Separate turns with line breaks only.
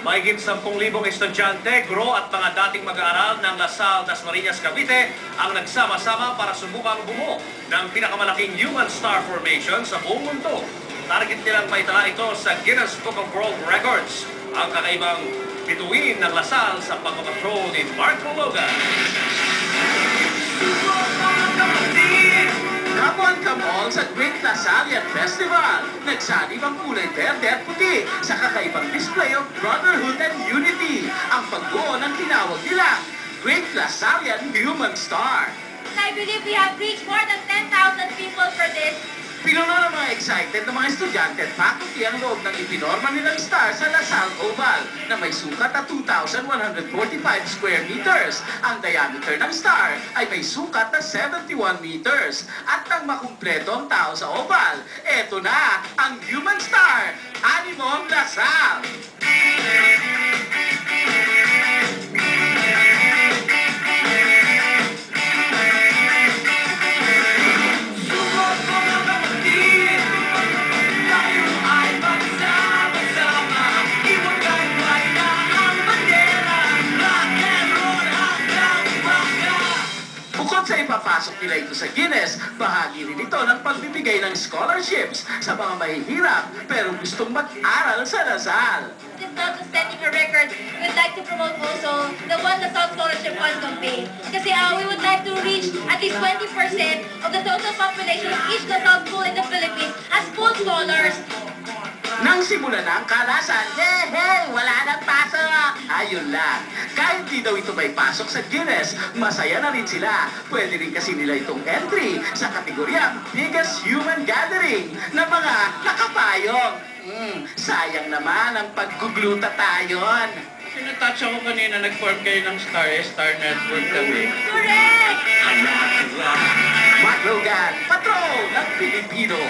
Mahigit 10,000 estudyante, guro at mga dating mag-aaral ng Lasal, Dasmariñas, Cavite ang nagsama-sama para subukang bumuo ng pinakamalaking human star formation sa buong mundo. Target nilang maitala ito sa Guinness Book of World Records. Ang kakaibang bituin ng Lasal sa pagpapatrol ni Marco Logan.
Come on sa Great Lasalian Festival. Nagsanib ang kulay berde at puti sa kakaibang display of brotherhood and unity. Ang pagbuo ng tinawag nila Great Lasalian Human Star.
I believe we have reached more than 10,000 people for this.
Pinuno ng mga excited na mga estudyante at faculty ang loob ng ipinorma nilang star sa Lasal Oval na may sukat na 2,145 square meters. Ang diameter ng star ay may sukat na 71 meters. At nang makumpleto ang tao sa oval, eto na ang human star, Animong Lasal! Bukod sa ipapasok nila ito sa Guinness, bahagi rin ito ng pagbibigay ng scholarships sa mga mahihirap pero gustong mag-aral sa Lasal.
It's not just setting a record. We'd like to promote also the One Lasal Scholarship Fund campaign. Kasi we would like to reach at least 20% of the total population of each Lasal school in the Philippines as full scholars.
Nang simulan na ang kalasan, hey, wala nang pasok! Ayun lang. Kahit di daw ito may pasok sa Guinness, masaya na rin sila. Pwede rin kasi nila itong entry sa kategoryang Biggest Human Gathering ng mga nakapayong. Sayang naman ang paggugluta tayon.
Sinatouch ako kanina, nag-form kayo ng Star Network kami.
Correct!
Mark Logan, Patrol ng Pilipino.